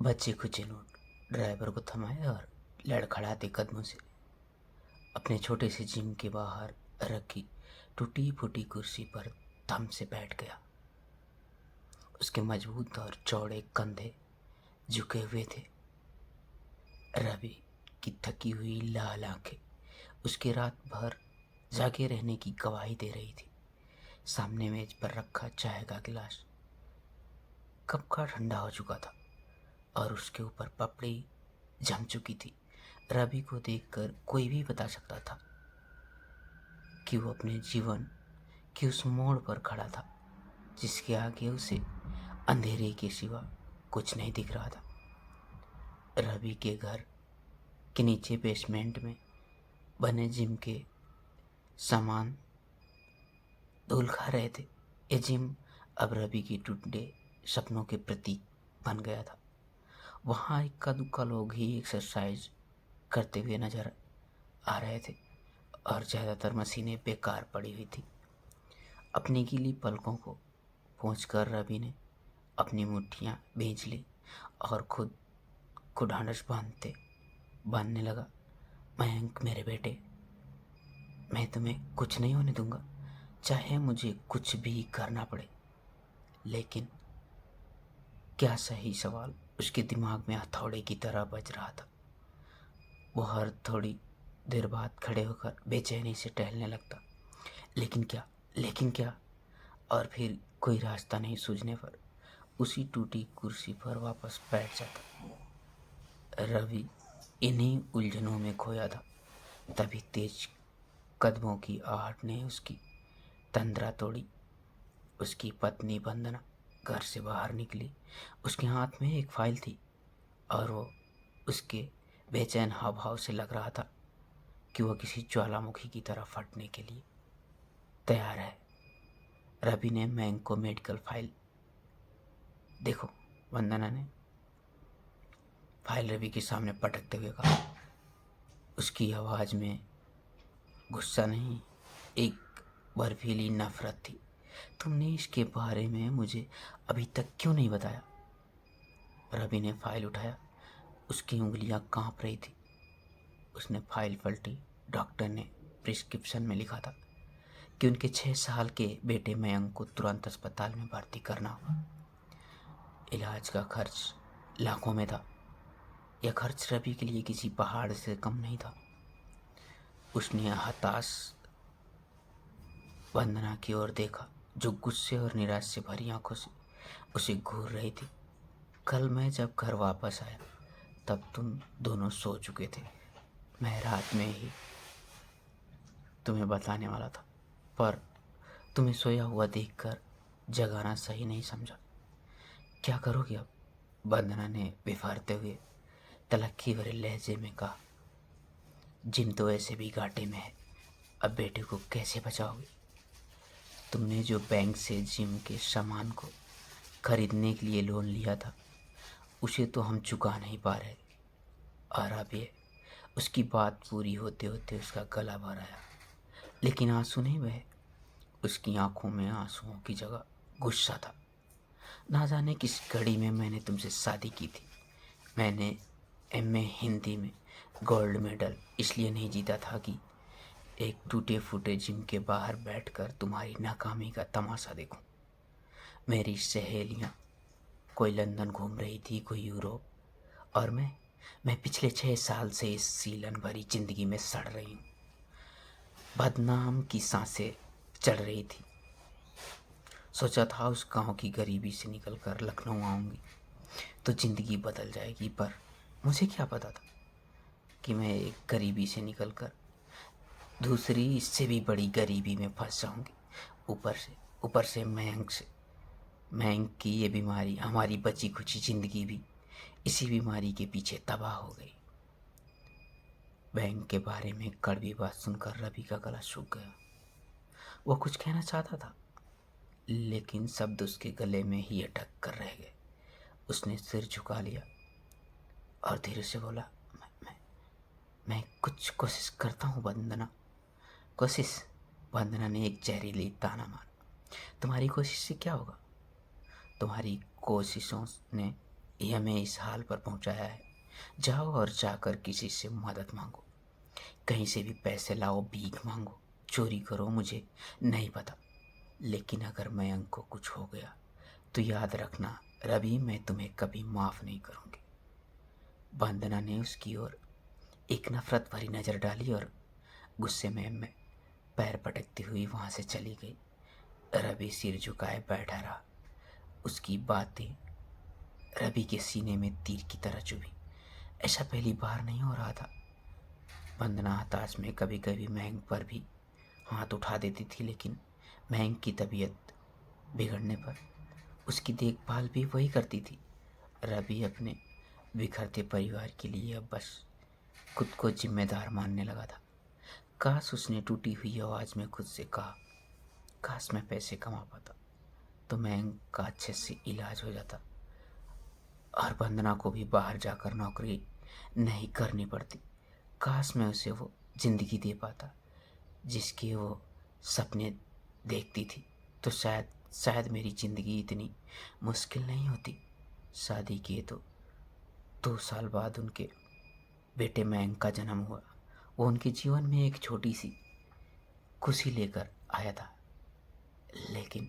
बच्चे Kuche note driver को थमाए और लड़खड़ाते कदमों से अपने छोटे से जिम के बाहर रखी टूटी फूटी कुर्सी पर थम से बैठ गया। उसके मजबूत और चौड़े कंधे झुके हुए थे। रवि की थकी हुई लाल आंखें उसके रात भर जागे रहने की गवाही दे रही थी। सामने मेज पर रखा चाय का गिलास कब का ठंडा हो चुका था और उसके ऊपर पपड़ी जम चुकी थी। रवि को देखकर कोई भी बता सकता था कि वो अपने जीवन के उस मोड़ पर खड़ा था जिसके आगे उसे अंधेरे के सिवा कुछ नहीं दिख रहा था। रवि के घर के नीचे बेसमेंट में बने जिम के सामान धूल खा रहे थे। ये जिम अब रवि के टूटे सपनों के प्रतीक बन गया था। वहाँ इक्का दुक्का लोग ही एक्सरसाइज करते हुए नजर आ रहे थे और ज़्यादातर मशीनें बेकार पड़ी हुई थी। अपनी गीली पलकों को पोंछकर रवि ने अपनी मुट्ठियाँ भींच ली और खुद को ढांढस बांधने लगा। मयंक मेरे बेटे, मैं तुम्हें कुछ नहीं होने दूंगा, चाहे मुझे कुछ भी करना पड़े। लेकिन क्या सही सवाल उसके दिमाग में हथौड़े की तरह बज रहा था। वो हर थोड़ी देर बाद खड़े होकर बेचैनी से टहलने लगता। लेकिन क्या और फिर कोई रास्ता नहीं सूझने पर उसी टूटी कुर्सी पर वापस बैठ जाता। रवि इन्हीं उलझनों में खोया था। तभी तेज कदमों की आहट ने उसकी तंद्रा तोड़ी। उसकी पत्नी वंदना घर से बाहर निकली। उसके हाथ में एक फाइल थी और वो उसके बेचैन हाव भाव से लग रहा था कि वह किसी ज्वालामुखी की तरह फटने के लिए तैयार है। रवि ने मयंक को मेडिकल फाइल देखो, वंदना ने फाइल रवि के सामने पटकते हुए कहा। उसकी आवाज़ में गुस्सा नहीं, एक बर्फीली नफरत थी। तुमने इसके बारे में मुझे अभी तक क्यों नहीं बताया? रवि ने फाइल उठाया। उसकी उंगलियां कांप रही थी। उसने फाइल पलटी। डॉक्टर ने प्रिस्क्रिप्शन में लिखा था कि उनके 6 साल के बेटे मयंक को तुरंत अस्पताल में भर्ती करना होगा। इलाज का खर्च लाखों में था। यह खर्च रवि के लिए किसी पहाड़ से कम नहीं था। उसने हताश वंदना की ओर देखा जो गुस्से और निराश से भरी आंखों से उसे घूर रही थी। कल मैं जब घर वापस आया तब तुम दोनों सो चुके थे। मैं रात में ही तुम्हें बताने वाला था, पर तुम्हें सोया हुआ देखकर जगाना सही नहीं समझा। क्या करोगे अब? वंदना ने बिफारते हुए तलख्खी भरे लहजे में कहा। जिम तो ऐसे भी घाटे में है, अब बेटे को कैसे बचाओगे? तुमने जो बैंक से जिम के सामान को खरीदने के लिए लोन लिया था उसे तो हम चुका नहीं पा रहे। और अब ये उसकी बात पूरी होते होते उसका गला भर आया, लेकिन आंसू नहीं बहे। उसकी आंखों में आंसुओं की जगह गुस्सा था। ना जाने किस घड़ी में मैंने तुमसे शादी की थी। मैंने एमए हिंदी में गोल्ड मेडल इसलिए नहीं जीता था कि एक टूटे फूटे जिम के बाहर बैठकर तुम्हारी नाकामी का तमाशा देखूं। मेरी सहेलियां कोई लंदन घूम रही थी, कोई यूरोप, और मैं पिछले 6 साल से इस सीलन भरी जिंदगी में सड़ रही हूँ। बदनाम की सांसें चढ़ रही थी। सोचा था उस गांव की गरीबी से निकलकर लखनऊ आऊंगी तो जिंदगी बदल जाएगी, पर मुझे क्या पता था कि मैं एक गरीबी से निकलकर दूसरी इससे भी बड़ी गरीबी में फंस जाऊंगी। ऊपर से मयंक की ये बीमारी, हमारी बची खुची जिंदगी भी इसी बीमारी के पीछे तबाह हो गई। बैंक के बारे में कड़वी बात सुनकर रवि का गला सूख गया। वो कुछ कहना चाहता था लेकिन शब्द उसके गले में ही अटक कर रह गए। उसने सिर झुका लिया और धीरे से बोला, मैं कुछ कोशिश करता हूँ वंदना। कोशिश? वंदना ने एक जहरीली ताना मारा। तुम्हारी कोशिश से क्या होगा? तुम्हारी कोशिशों ने ये हमें इस हाल पर पहुंचाया है। जाओ और जाकर किसी से मदद मांगो, कहीं से भी पैसे लाओ, भीख मांगो, चोरी करो, मुझे नहीं पता। लेकिन अगर मयंक को कुछ हो गया तो याद रखना रवि, मैं तुम्हें कभी माफ़ नहीं करूंगी। वंदना ने उसकी ओर एक नफरत भरी नज़र डाली और गुस्से में पैर पटकती हुई वहां से चली गई। रवि सिर झुकाए बैठा रहा। उसकी बातें रवि के सीने में तीर की तरह चुभी। ऐसा पहली बार नहीं हो रहा था। वंदना हताश में कभी कभी मयंक पर भी हाथ उठा देती थी, लेकिन मयंक की तबीयत बिगड़ने पर उसकी देखभाल भी वही करती थी। रवि अपने बिखरते परिवार के लिए अब बस खुद को जिम्मेदार मानने लगा था। काश उसने टूटी हुई आवाज़ में खुद से कहा, काश मैं पैसे कमा पाता तो मयंक का अच्छे से इलाज हो जाता और वंदना को भी बाहर जाकर नौकरी नहीं करनी पड़ती। काश मैं उसे वो जिंदगी दे पाता जिसकी वो सपने देखती थी, तो शायद शायद मेरी ज़िंदगी इतनी मुश्किल नहीं होती। शादी किए तो 2 साल बाद उनके बेटे मयंक का जन्म हुआ। वो उनके जीवन में एक छोटी सी खुशी लेकर आया था, लेकिन